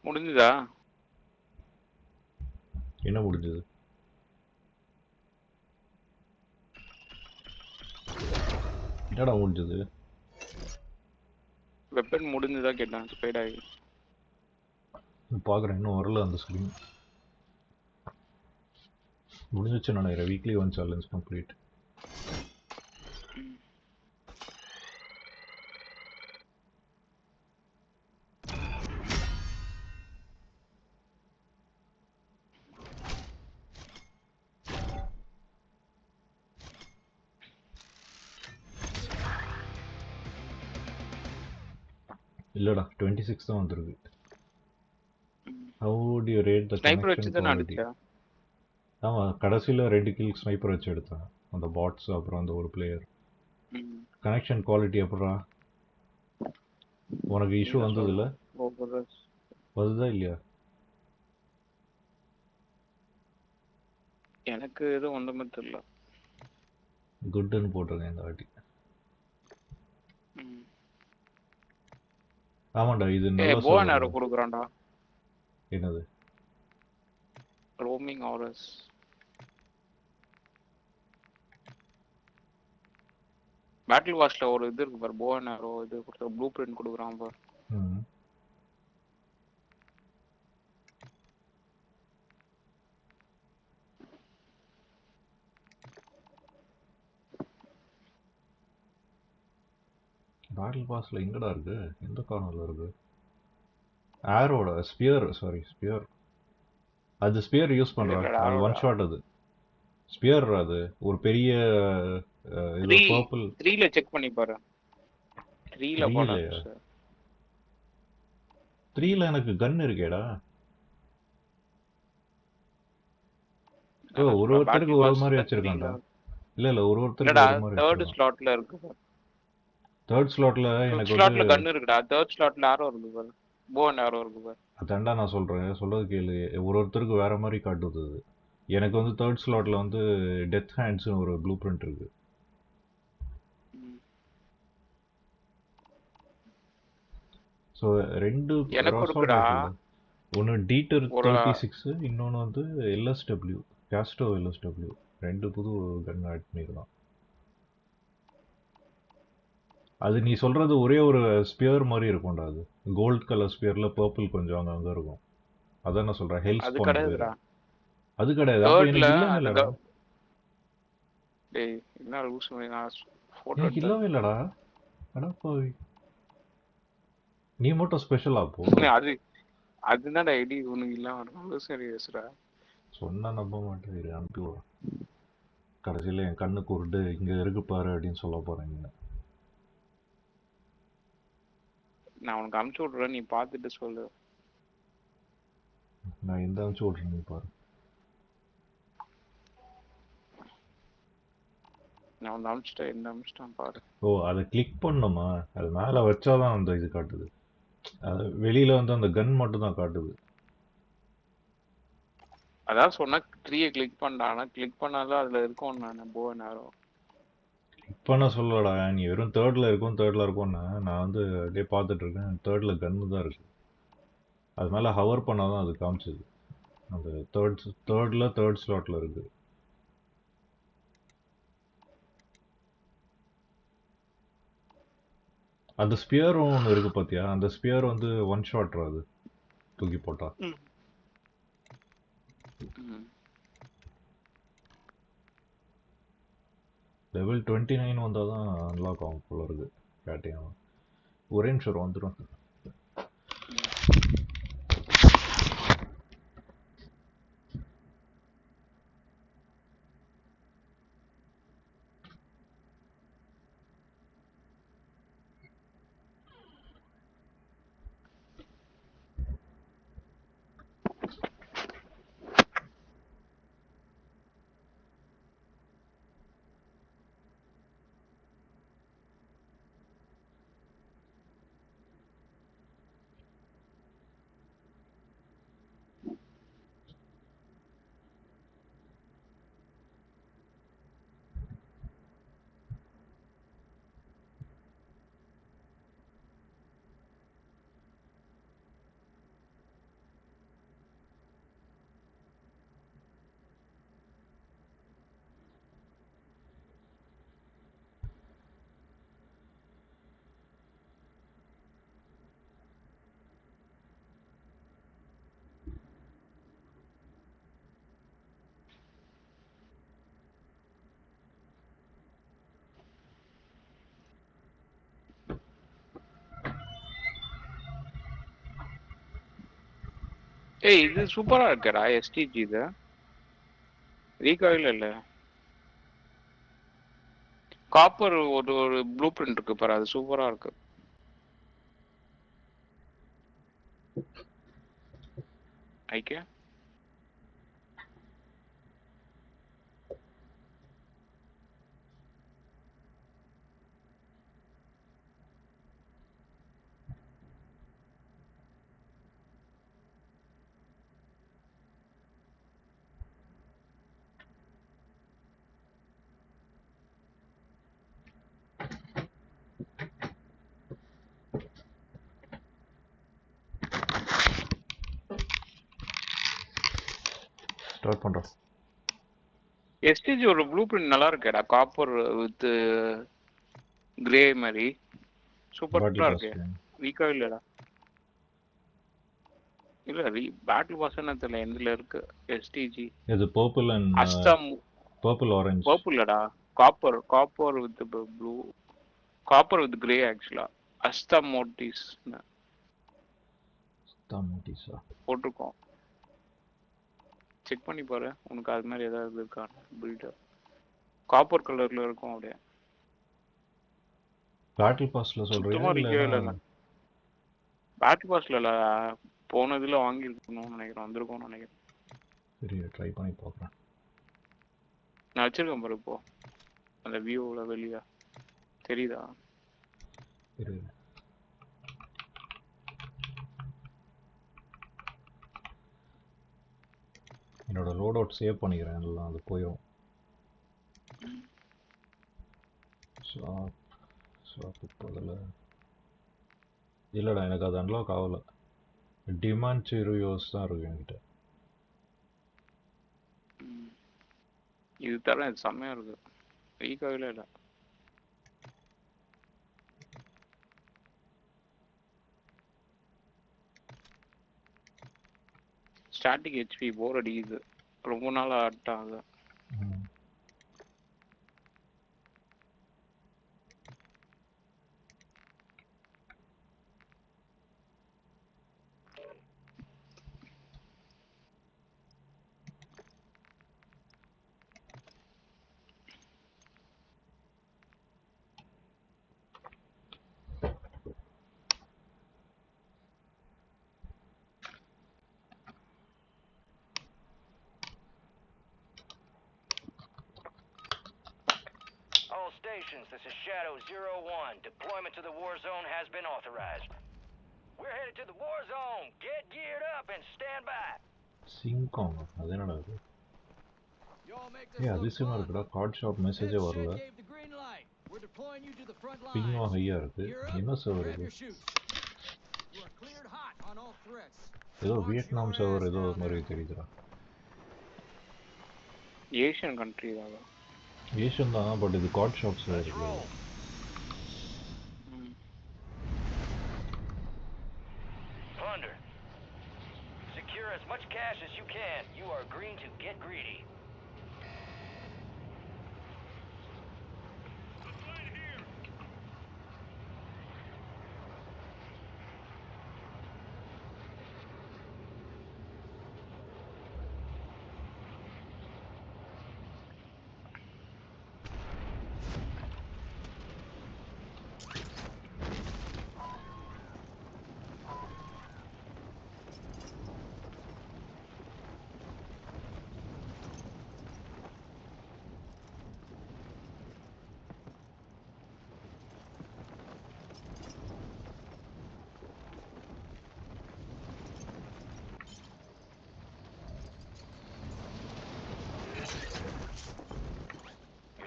முடிஞ்சுதா? என்ன முடிஞ்சது? என்னடா முடிஞ்சது? வெப்பன் முடிஞ்சுதா கேட்டான். ஸ்பைட் ஆகி பார்க்குறேன், இன்னும் வரல அந்த ஸ்க்ரீன். முடிஞ்சிச்சு நினைக்கிறேன். Weekly one challenge complete. இல்லடா 26 தான் வந்திருக்கு. How do you rate the sniper connection வச்சு தானே quality? அடிச்சா? ஆமாம், கடைசியில் 2 கில் ஸ்னைப்பர் வச்சு எடுத்தேன். அந்த பாட்ஸ் அப்புறம் அந்த ஒரு பிளேயர். கனெக்ஷன் குவாலிட்டி எப்படா? உனக்கு இஷ்யூ வந்தது இல்லை? வருதா இல்லையா? எனக்கு எதுவும் ஒன்றுமே தெரியல. குட்னு போட்டிருக்கேன் இந்த வாட்டி. ஆமாண்டா, இது நல்லா போன் யாரோ கொடுக்குறான்டா. என்னது? Roaming RS. பேட்டில் வாஷ்ல ஒரு இது இருக்கு பாரு, போன் யாரோ இது கொடுத்து ப்ளூ பிரிண்ட் கொடுக்குறான் பாரு. பேட்டில் பாஸ்ல எங்கடா இருக்கு? எந்த கார்னர்ல இருக்கு? ஆரோட ஸ்பியர், சாரி ஸ்பியர். அது ஸ்பியர் யூஸ் பண்றான். அது ஒன் ஷாட். அது ஸ்பியர். அது ஒரு பெரிய இது பர்பிள். 3ல செக் பண்ணி பாரு. 3ல எனக்கு கன் இருக்கேடா. ஒரு ஒருத்தருக்கு ஒரு மாதிரி வச்சிருக்கான்டா. இல்ல ஒருத்தருக்கு ஒரு மாதிரி. தேர்ட் ஸ்லாட்ல இருக்கு. தேர்ட் ஸ்லாட்ல எனக்கு ஸ்லாட்ல கன் இருக்குடா. தேர்ட் ஸ்லாட்ல ஆரோ இருக்கு பாரு. போன் ஆரோ இருக்கு பாரு. அதான்டா நான் சொல்றேன், சொல்றது கேளு. ஒருத்தருக்கு வேற மாதிரி காட்டுது. எனக்கு வந்து தேர்ட் ஸ்லாட்ல வந்து டெத் ஹேண்ட்ஸ்னு ஒரு ப்ளூ பிரிண்ட் இருக்கு. ஸோ ரெண்டு ஒன்று டீட்டர் 36, இன்னொன்று வந்து எல்எஸ்டபிள்யூ, கேஸ்டோ எல்எஸ்டபிள்யூ. ரெண்டு புது கன் ஆட் பண்ணிக்கலாம். அது நீ சொல்றது ஒரே ஒரு ஸ்பியர் மாதிரி இருக்கும்டா. அது கோல்ட் கலர் ஸ்பியர்ல பர்பிள் கொஞ்சம் அங்கே இருக்கும். அதான் நான் சொல்றேன். ஹெல்த் அது கிடையாதுடா. அது கிடையாது. அப்ப எனக்கு இல்லடா. டேய் என்ன லூஸ் மாதிரி நான் போட்டோ எனக்கு இல்லவே இல்லடா. அடப்பாவி, நீ மட்டும் ஸ்பெஷலா போ. அது அதுதான் ஐடி உனக்கு இல்லாம இருக்கும். சரி பேசுறா. சொன்னா நம்ப மாட்டேன். அனுப்பி விடுறேன். கடைசியில் என் கண்ணு குருடு இங்க இருக்கு பாரு அப்படின்னு சொல்ல போறேன். நான் உனக்கு அனுப்பிச்சு விட்றேன், நீ பார்த்துட்டு சொல்லு. நான் எந்த அனுப்பிச்சு விட்றேன் நீ பாரு. நான் வந்து அனுப்பிச்சிட்டேன், என்ன அனுப்பிச்சிட்டான் பாரு. ஓ, அதை கிளிக் பண்ணுமா? அது மேலே வச்சாதான் அந்த இது காட்டுது. அது வெளியில வந்து அந்த கன் மட்டும் தான் காட்டுது. அதான் சொன்னா 3 கிளிக் பண்ணானா, கிளிக் பண்ணாலும் அதுல இருக்கும். நான் போக நேரம் கிளிக் பண்ண சொல்லடா. நீ வெறும் தேர்ட்ல இருக்கும்னா நான் வந்து அப்படியே பார்த்துட்டு இருக்கேன். தேர்ட்ல கன்னு தான் இருக்கு. அது மேலே ஹவர் பண்ணாதான் அது காமிச்சது. அந்த தேர்ட் ஸ்லாட்ல இருக்கு. அந்த ஸ்பியரும் ஒன்று இருக்கு பார்த்தியா? அந்த ஸ்பியர் வந்து ஒன் ஷாட் அது தூக்கி போட்டா. லெவல் 29 வந்தால் தான் அன்லாக் ஆகும் போல இருக்கு. கேட்டேன். ஒரே நிமிஷம் வந்துடும். ஏய் இது சூப்பரா இருக்கடா எஸ்டிஜி இது ரீகாயில் இல்ல காப்பர் ஒரு ஒரு ப்ளூ பிரிண்ட் இருக்கு பாரு அது சூப்பரா இருக்கு ஐக்கிய ஸ்டார்ட் பண்றோம். எஸ்டிஜி ஒரு ப்ளூ பிரிண்ட் நல்லா இருக்கேடா காப்பர் வித் கிரே மாதிரி பாட்டில் சூப்பரா பாஸ் இருக்கு வீக்கா இல்லடா இல்ல பேட்டில் பாஸ் என்ன தெரியல எதுல இருக்கு எஸ்டிஜி இது purple and Hastham purple orange purple இல்லடா copper with blue copper with grey ஆக்சுவலா அஸ்தா மோட்டிஸ் நோட்டீஸா போட்டிருக்கோம் செக் பண்ணி பாரு உனக்கு அது மாதிரி ஏதாவது இருக்கா பில்டர் காப்பர் கலர்ல இருக்கும் அப்படியே பேட்டில் பாஸ்ல சொல்றியா சுத்தமா இருக்கவே இல்ல இல்லை பேட்டில் பாஸ்ல இல்ல போனதுல வாங்கியிருக்கணும்னு நினைக்கிறேன் வந்திருக்கோம்னு நினைக்கிறேன் சரி ட்ரை பண்ணி பார்க்குறேன். நான் வச்சிருக்கேன் பாரு இப்போ அந்த வியூல வெளியா தெரியுதா சரி என்னோட லோட் அவுட் சேவ் பண்ணிக்கிறேன் எல்லாம் அது போயிடும். ஷாப் பதில் இல்லைடா எனக்கு அது அன்லாக் ஆகலை. டிமாண்ட் ரிவ்யூஸ் தான் இருக்கு என்கிட்ட. இது தர இது செம்மையா இருக்கு வீக்காகவே இல்லை ஸ்டாட்டிக் ஹெச்பி போர் அடிக்குது ரொம்ப நாள் ஆட்டாங்க All stations, this is Shadow 01. Deployment to the war zone has been authorized. We're headed to the war zone. Get geared up and stand by. சிங்காங் அது என்னடா அது? அதிசயமா இருக்குடா. கார்ட் ஷாப் மெசேஜே வரல. பிங்கும் ஹையா இருக்கு. என்ன சர்வர் இது? ஏதோ வியட்நாம் சர்வர் ஏதோ மாதிரி தெரியுதுடா. ஏஷியன் கண்ட்ரி தான் ஏஷியன் தான் பட் இது கார்ட் ஷாப் சர்வர் இல்லை. Plunder. Secure as much cash as you can. You are green to get greedy.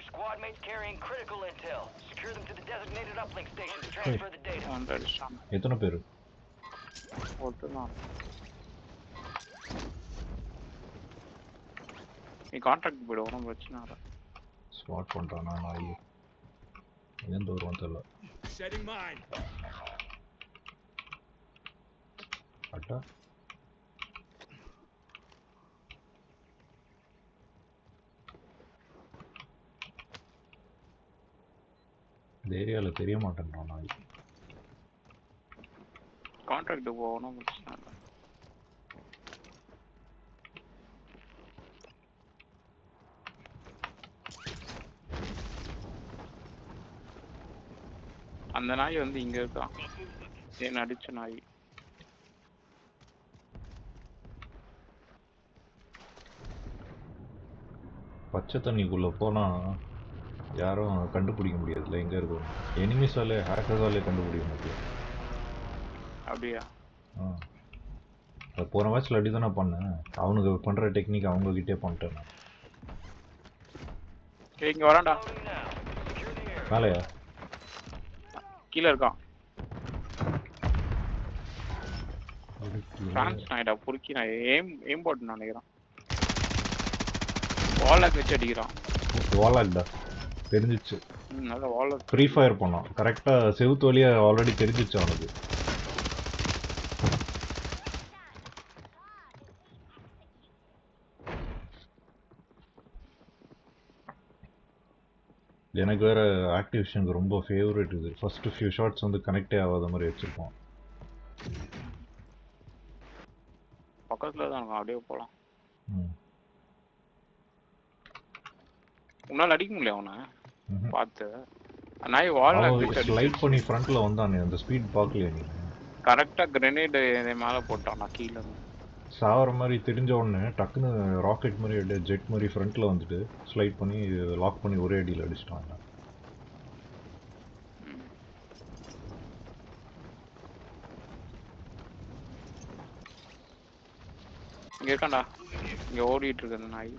Squad mates carrying critical intel. Secure them to the designated uplink station to transfer the data. எத்தனை பேர்? ஒருத்தர் நீ contract போய்டு ஒன்றும் பிரச்சனை இல்லை. Spot பண்ணுறானா நாய் எந்த வருவான் தெரியல. அட்டா இந்த ஏரியாவில் தெரிய மாட்டேன்றான் நாய். கான்ட்ராக்ட் போகணும் பிரச்சனை இல்லை. அந்த நாய் வந்து இங்க இருக்கான். ஏன் அடிச்ச நாய். பச்சை தண்ணிக்குள்ள போனா யாரும் கண்டுபிடிக்க முடியாதுல்ல எங்க இருக்கும். எனிமிஸாலே ஹேக்கர்ஸாலே கண்டுபிடிக்க முடியாது. அப்படியா? அது போன மேட்ச்ல அடி தானே பண்ணேன். அவனுக்கு பண்ற டெக்னிக் அவங்க கிட்டே பண்ணிட்டேன் நான். இங்க வரான்டா. மேலையா? கீழே இருக்கான். பிரான்ஸ் நாய்டா, பொறுக்கி நாய். ஏம் போட்டு நினைக்கிறான். வாலாக் வச்சு அடிக்கிறான். வாலாக்டா தெரிஞ்சிச்சு. நல்ல வாலாக். ஃப்ரீ ஃபயர் பண்ணான் கரெக்டா. செவுத்து வழியா ஆல்ரெடி தெரிஞ்சிச்சு அவனுக்கு. எனக்கு வேற ஆக்டிவேஷனுக்கு ரொம்ப ஃபேவரட் இது. ஃபர்ஸ்ட் ஃபியூ ஷாட்ஸ் வந்து கனெக்டே ஆகாத மாதிரி வச்சிருப்போம். பக்கத்துல தான் இருக்கும், அப்படியே போலாம். ம். உன்னால அடிக்க முடியல அவனை பார்த்து. நாய் வாலாக் வச்சு ஸ்லைட் பண்ணி ஃப்ரண்ட்ல வந்தானே, அந்த ஸ்பீட் பார்க்கலையா நீ? கரெக்டா கிரெனேட் மேல போட்டான். நான் கீழே இருந்து சாவர மாதிரி தெரிஞ்ச உடனே டக்குன்னு ராக்கெட் மாதிரி ஜெட் மாதிரி ஃப்ரண்ட்ல வந்துட்டு ஸ்லைட் பண்ணி லாக் பண்ணி ஒரே அடியில் அடிச்சிட்டான். இங்க இருக்கான்டா. இங்க ஓடிட்டு இருக்கு அந்த நாய்.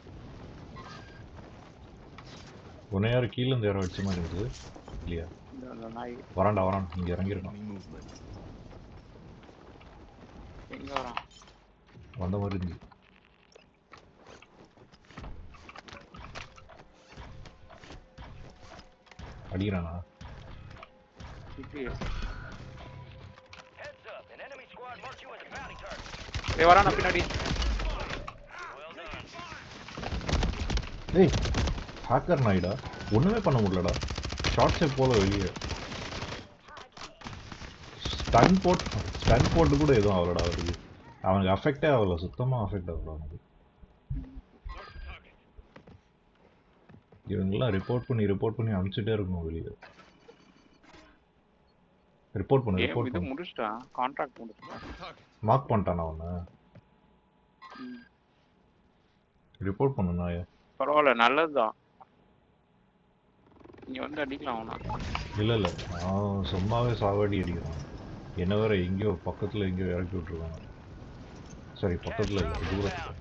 உன்னை யாரும் கீழே இருந்து யாரும் அடிச்ச மாதிரி இருக்குது இல்லையா? அந்த நாய் வரான் இங்க இறங்கிருக்கான். எங்க வரான்? வந்த மாதிரி இருந்து அடிக்கிறானா? வரானா பின்னாடி? ஏய் ஹேக்கர் நாய்டா, ஒண்ணுமே பண்ண முடியலடா. ஷார்ட்ஸே போல வெளியே. ஸ்டன் போட்டு கூட எதுவும் ஆகலடா அவருக்கு. அவனுக்கு அஃபெக்டே ஆகல, சுத்தமா அஃபெக்ட் ஆகல அவனுக்கு. இவங்கெல்லாம் ரிப்போர்ட் பண்ணி அனுப்பிச்சுட்டே இருக்கணும் வெளியே. ரிப்போர்ட் பண்ணு. முடிச்சிட்டான், கான்ட்ராக்ட் முடிச்சிட்டான். மார்க் பண்ணிட்டானா அவனை? ரிப்போர்ட் பண்ணு நாய. பரவாயில்ல, நல்லதுதான். நீ வந்து அடிக்கலாம் அவனா? இல்ல நான் சும்மாவே சாவடி அடிக்கிறான். என்ன வேற எங்கேயோ பக்கத்துல எங்கேயோ இறக்கி விட்டுருக்காங்க. சரி பக்கத்துல இல்லை, தூரத்துல.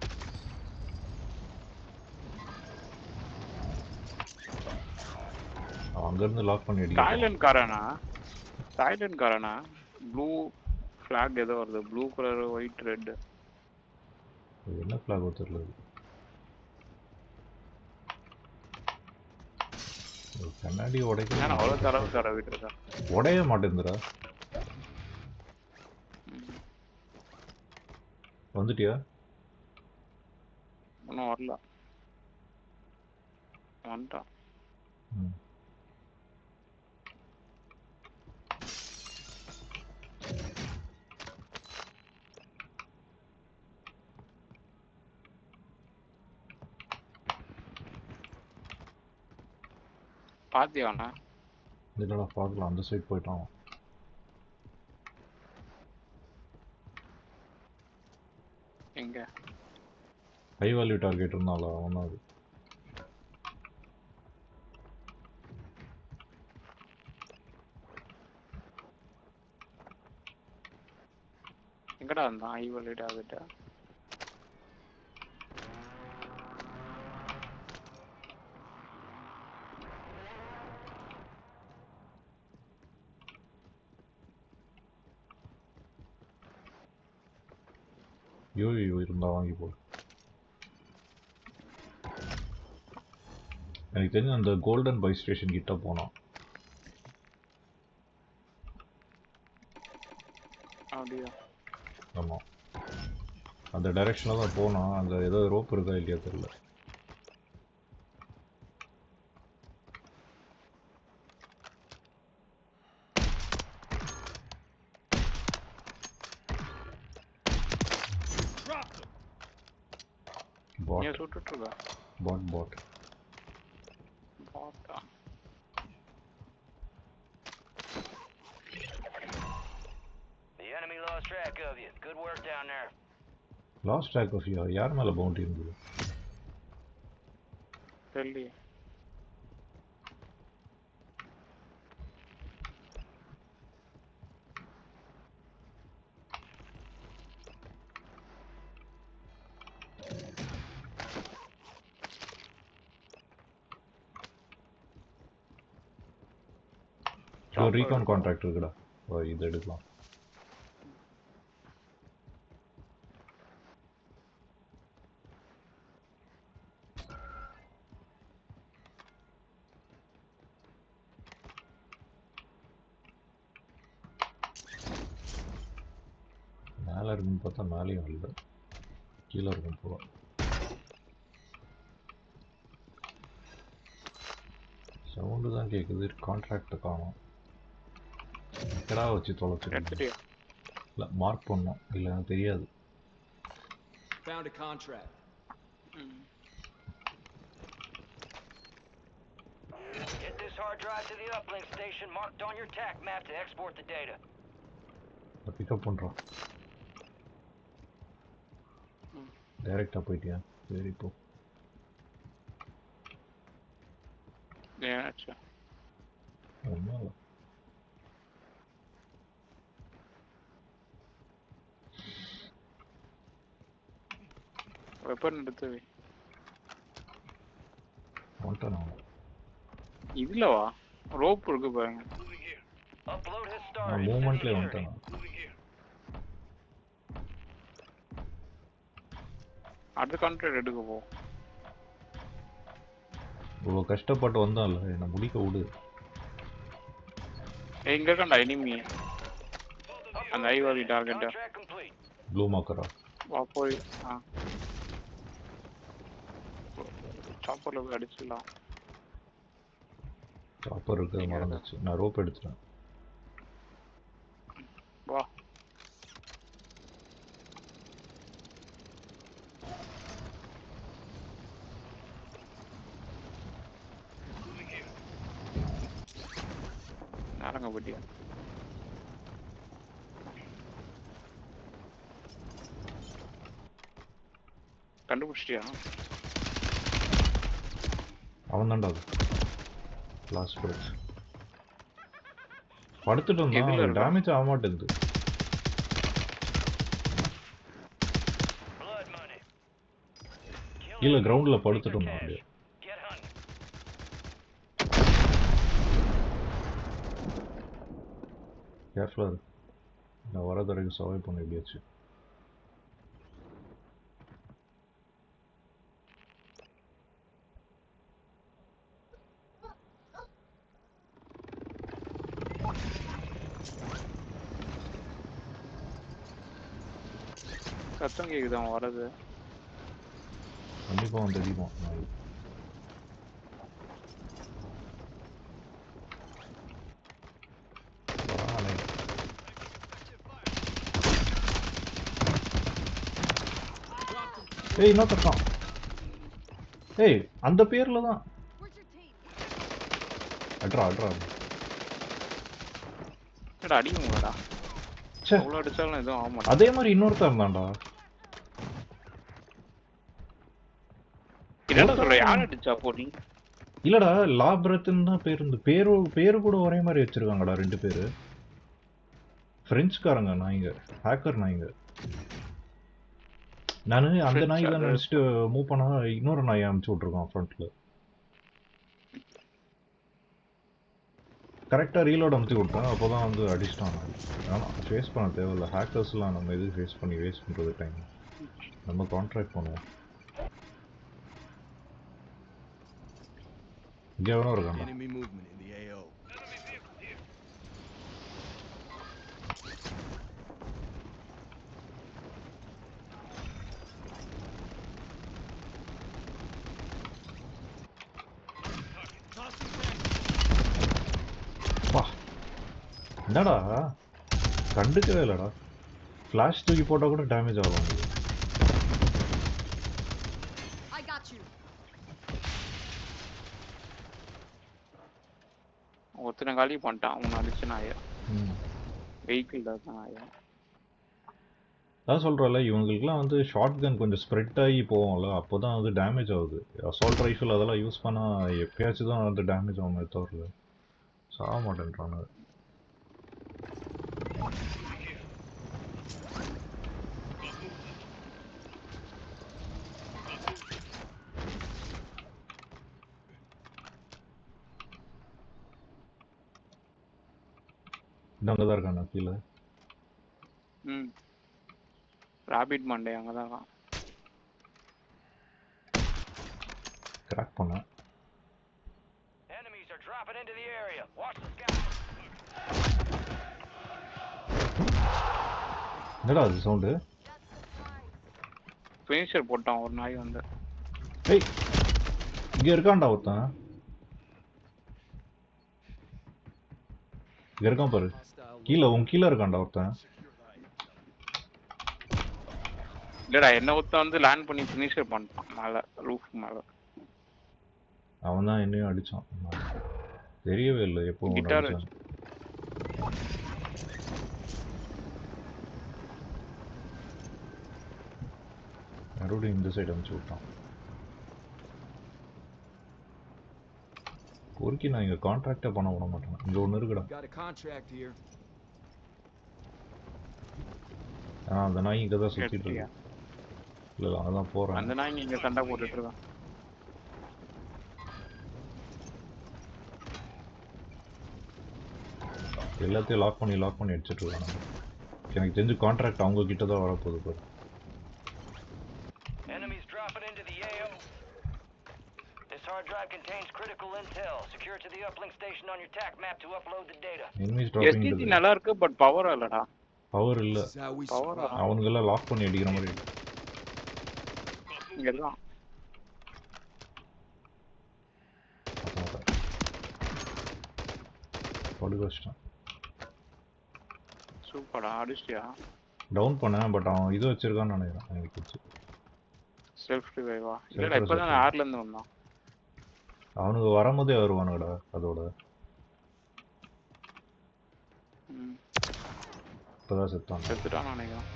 அங்கிருந்து லாக் பண்ணி அடிக்கிறான். தாய்லாந்துக்காரனா? ப்ளூ ஃபிளாக் ஏதோ வருது. Blue colour white red. என்ன ஃபிளாக் தெரியல. கண்ணாடி உடைக்க அவ்வளவு தர விட்டுருக்கா. உடைய மாட்டேங்குதுடா. வந்துட்டியா? ஒன்னும் வரல. வந்துட்டான். பாத்தியாண்ணா? இல்லடா பார்க்கலாம். அந்த சைட் போயிட்டான். எங்க? ஹை வேல்யூ டார்கெட் இருந்தால அவனா அது. எங்கடா இருந்தான் ஹை வேல்யூ டார்கெட்? யூ இருந்தா வாங்கி போடு. எனக்கு தெரிஞ்ச அந்த கோல்டன் பை ஸ்டேஷன் கிட்ட போனான். அப்படியா? ஆமா, அந்த டைரக்ஷன்ல தான் போனான். அங்க ஏதோ ரோப் இருக்கா இல்லையா தெரியல. But lost track of you. Good work down there. Lost track of you யார் மேலே பவுண்டி இருந்தது? தெரியலையே. ஒரு ரீகான் கான்ட்ராக்ட் இருக்குடா, இது எடுக்கலாம். மேலே இருக்குன்னு பார்த்தா மேலேயும் இல்லை, கீழே இருக்கும் போல. சவுண்டு தான் கேட்குது, கான்ட்ராக்ட் காணும். கடா வச்சு தொலைச்சிருக்கேன். இல்லை மார்க் பண்ணோம், இல்லை எனக்கு தெரியாது. Found a contract. Get this hard drive to the uplink station marked on your TAC map to export the data. Pick up பண்ணுறோம். டைரெக்டாக போயிட்டியா? சரி போ. ஒன்றும் இல்லை. வெப்பன் எடுத்து வந்துட்டேன். இதுலவா ரோப் இருக்கு பாருங்க. Upload has நான் started. மூமெண்ட்லேயே வந்துட்டேன். அடுத்த கான்ட்ராக்ட் எடுக்க போ. இவ்வளோ கஷ்டப்பட்டு வந்தான்ல, என்னை முடிக்க விடு. எங்க இருக்காண்டா எனிமி? அந்த ஐவாரி டார்கெட் Contract complete. ப்ளூ மாக்கரா? வா போய் சாப்பர்ல போய் அடிச்சிடலாம். சாப்பர் இருக்கு, மறந்துச்சு. நான் ரோப் எடுத்துட்டேன். வா நாரங்க பட்டியா கண்டுபிடிச்சிட்டியா? அவன் தான்டா லாஸ்ட் பிளேஸ். படுத்துட்டு இருந்தான், டேமேஜ் ஆக மாட்டேங்குது. Blood money. கீழே கிரவுண்டில் படுத்துட்டு இருந்தான் அப்படியே. Get hunting. கேர்ஃபுல்லாக இருக்கு. நான் வர வரைக்கும் சர்வை பண்ண எப்படியாச்சு. சத்தம் கேக்குது அவன் வரது. கண்டிப்பாக வந்து அடிப்பான். ஏய் இன்னொருத்தான். ஏய் அந்த பேர்ல தான். அட்ரா அட்ரா. என்னடா அடிக்குங்கடா. சே அவ்வளோ அடிச்சாலும் எதுவும் ஆக மாட்டேன். அதே மாதிரி இன்னொருத்தன் இருந்தான்டா. என்னடா சொல்ற? யார் அடிச்சா போ நீ? இல்லடா லாப்ரத்ன்னு தான் பேர் இருந்து. பேரு கூட ஒரே மாதிரி வச்சிருக்காங்கடா ரெண்டு பேரு. பிரெஞ்சுக்காரங்க நாய்ங்க, ஹேக்கர் நாய்ங்க. நான் அந்த நாய் தான் நினச்சிட்டு மூவ் பண்ணா இன்னொரு நாயை அமுச்சு விட்ருக்கான் ஃப்ரண்ட்ல. கரெக்டாக ரீலோட் அமுத்தி விட்டேன், அப்போ தான் வந்து அடிச்சிட்டான். ஆனால் ஃபேஸ் பண்ண தேவையில்ல. ஹேக்கர்ஸ்லாம் நம்ம எது ஃபேஸ் பண்ணி வேஸ்ட் பண்ணுறது டைம். நம்ம கான்ட்ராக்ட் பண்ணுவோம். இங்கே வேணும் இருக்காங்க. Enemy movement in the AO. வா என்னடா கண்டுக்கவே இல்லைடா. ஃப்ளாஷ் தூக்கி போட்டால் கூட டேமேஜ் ஆகும். ஒருத்தனை காலி பண்ணிட்டான். அவனை அடிச்சு நாயா வெஹிக்கிள் தான் நாயா. அதான் சொல்கிறேன்ல இவங்களுக்குலாம் வந்து ஷார்ட் கன் கொஞ்சம் ஸ்ப்ரெட் ஆகி போவோம்ல அப்போ தான் வந்து டேமேஜ் ஆகுது. அசால்ட் ரைஃபிள் அதெல்லாம் யூஸ் பண்ணால் எப்பயாச்சும் தான் வந்து டேமேஜ் ஆகுமே தவிர சாக மாட்டேன்றாங்க. இன்னும் அங்கே தான் இருக்காங்க கீழே. ம் ராபிட் மண்டே அங்கே தான் இருக்கான். கிராக் பண்ணேன். Enemies are dropping into the area. Watch the skies. என்னடா அது சவுண்டு? ஃபினிஷர் போட்டான் ஒரு நாய் வந்து. ஏய் இங்கே இருக்கான்டா ஒருத்தன். இங்கே இருக்கான் பாரு. கீழே உன் கீழே இருக்கான்டா ஒருத்தன். இல்லடா என்ன ஒருத்தன் வந்து லேண்ட் பண்ணி ஃபினிஷர் பண்ணிட்டான் மேலே ரூஃப் மேலே. அவன் தான் என்னையும் அடித்தான். தெரியவே இல்லை எப்போ கிட்டார் அடித்தான். மறுபடியும் இந்த சைடு அனுப்பிச்சு விட்டான். பொறுக்கி நான் இங்கே கான்ட்ராக்டே பண்ண விட மாட்டேன். இங்கே ஒன்று இருக்குடா. Got a contract here. அந்த நாய் இங்கே தான் சுற்றிட்டு இருக்கு. இல்லை இல்லை அங்கே தான் போகிறேன். அந்த நாய் இங்கே சண்டை போட்டுட்டு இருக்கான். எல்லாத்தையும் லாக் பண்ணி அடிச்சிட்டு இருக்காங்க. எனக்கு தெரிஞ்சு கான்ட்ராக்ட் அவங்க கிட்ட தான் வரப்போகுது பாரு. Enemies dropping into the AO. This hard drive contains critical intel. Secure it to the uplink station on your TAC map to upload the data. Enemies dropping எஸ்டிசி இருக்குது. நல்லா இருக்கு பட் பவர் இல்லடா. பவர் இல்லை. This is how we Power survive. அவனுங்கெல்லாம் lock பண்ணி அடிக்கிற மாதிரி இருக்கு. இங்கே இருக்கான். படுக்க வச்சிட்டான். சூப்பரா அடிச்சிட்டியா? டவுன் பண்ணேன் பட் அவன் இது வச்சிருக்கான்னு நினைக்கிறேன். எனக்கு தெரிஞ்சு செல்ஃப் ரிவைவா? இல்லடா இப்போதான் ஆர்ல இருந்து வந்தான். அவனுக்கு வரும்போதே வருவானுடா அதோட. இப்போதான் செத்தான். செத்துட்டான்னு நினைக்கிறேன்.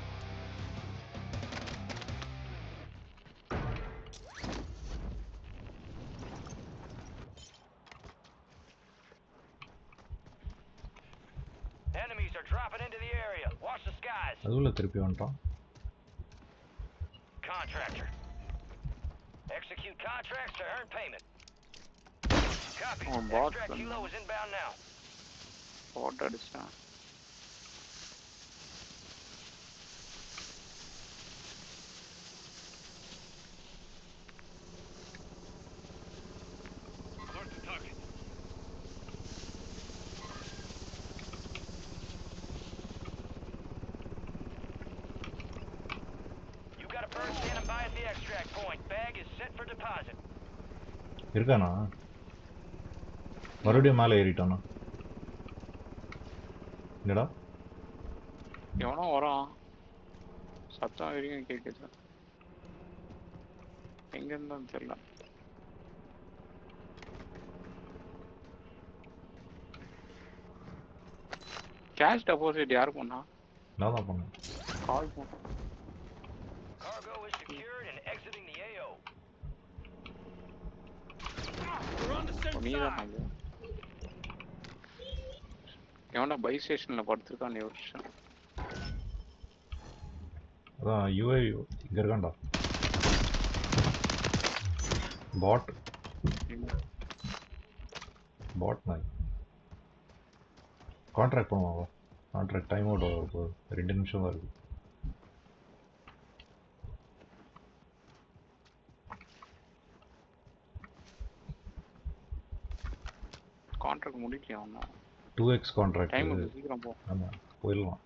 Enemies are dropping into the area. Watch the skies. அதுக்குள்ள திருப்பி வந்துட்டான். Contractor. Execute contracts to earn payment. Copy. Oh, bot Extract then. helo is inbound now. போட்டு அடிச்சிட்டான். You got a bird standing by at the extract point. Bag is set for deposit. இருக்கானா? மறுபடியும் மேலே ஏறிட்டானா? என்னடா? எவனோ வரான். சத்தம் வரைக்கும் கேட்குது. எங்க இருந்தான்னு தெரியல. கேஷ் டெபாசிட் யார் பண்ணா? நான் தான் பண்ணேன். கால் பண்ண. Cargo is secured and exiting the AO. நீதான் அது. எவனா பை ஸ்டேஷன்ல படுத்திருக்கான்னு யோசிச்சேன். அதான் யூஐ இங்கே இருக்கான்டா. பாட் நாய். கான்ட்ராக்ட் பண்ணுவாங்க. கான்ட்ராக்ட் டைம் அவுட் ஆக போகுது. 2 நிமிஷம் தான் இருக்குது. கான்ட்ராக்ட் முடிக்கலையா ஒன்றும்? 2x contract. டைம் வந்து சீக்கிரம் போ. ஆமாம் போயிடலாம்.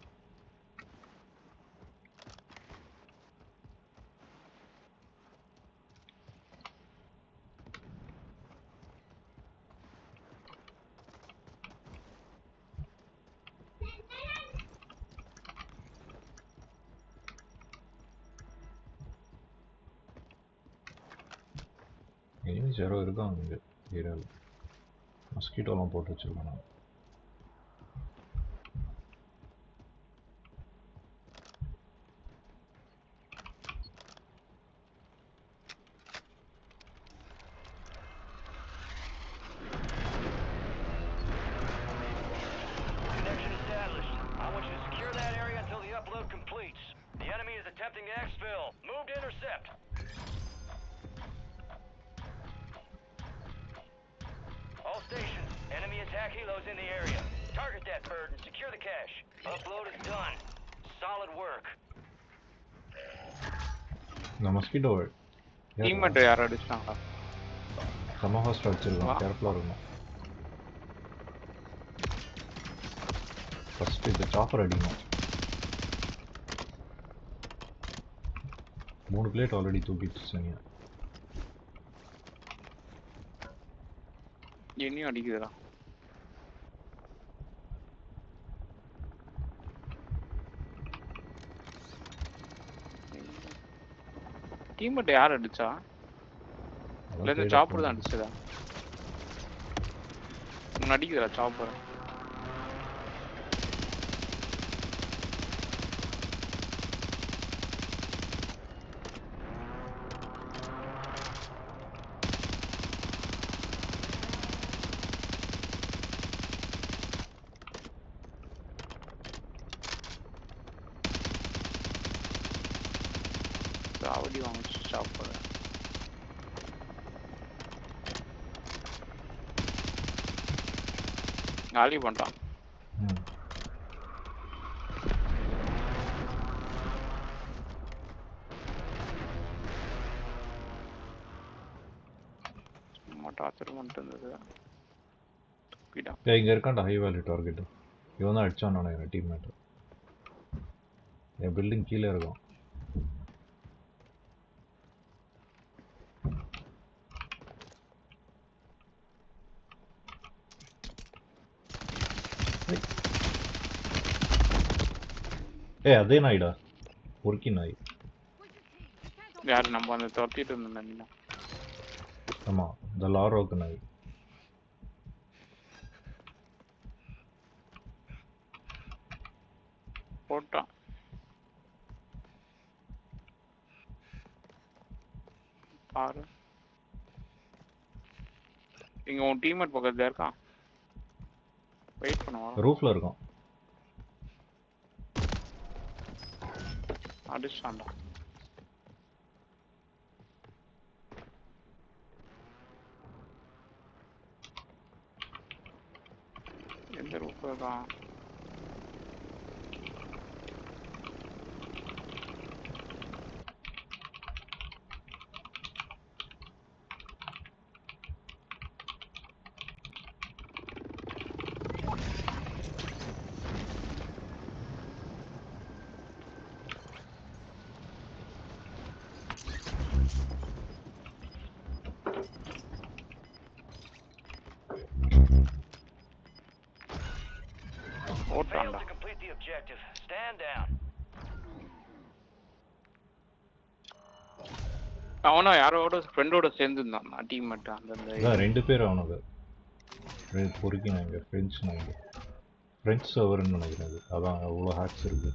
எனிமீஸ் யாரோ இருக்காங்க இங்கே ஏரியாவில். மஸ்கிட்டோலாம் போட்டு வச்சுருக்காங்க. attempting to exfil. Move to intercept. All stations, enemy attack helos in the area. Target that bird and secure the cache. Upload is done. Solid work. இந்த மஸ்கிட்டோ டீம்மேட் யாரோ அடிச்சாங்களா? செம ஹாஸ்ட் அடிச்சிருக்கோம், கேர்ஃபுல்லாக இருக்கணும். ஃபஸ்ட்டு இந்த சாப்பர் அடிக்கணும். 3 பிளேட் ஆல்ரெடி தூக்கிட்டு சொன்னீங்க. என்னையும் அடிக்குதுடா. டீம்மேட் யார் அடிச்சா? இல்ல இந்த சாப்பர் தான் அடிச்சதா? அடிக்குதுடா சாப்பர். சாவடி வாங்கிச்சு சாப்பர். காலி பண்ணிட்டான். டார்ச்சர் பண்ணிட்டு இருந்தது. இங்கே இருக்காண்டா ஹை வேல்யூ டார்கெட்டு. இவன் தான் அடிச்சான்னு நினைக்கிறேன் டீம்மேட்டு. என் பில்டிங் கீழே இருக்கும். அதே நாய்டா, ஒர்க்கி நாய். யாரு நம்ம அந்த துரத்திட்டு இருந்தோம்? ஆமா, இந்த லாரோக்கு நாய். போட்டான். பாரு இங்க உன் டீம்மேட் பக்கத்துல இருக்கான். வெயிட் பண்ணுவா. ரூஃப்ல இருக்கும். அடிச்சான்டா. எந்த ரூஃப்ல இருக்கான்? Failed to complete the objective. Stand down. அவனா யாரோட ஃப்ரெண்டோட சேர்ந்து இருந்தான் டீம்மேட். அந்த 2 பேர் அவனுக்கு பொறுக்கி நாங்க ஃப்ரெண்ட்ஸ் சர்வர்னு நினைக்கிறேன். அதான் அவ்வளோ ஹேக்ஸ் இருக்கு.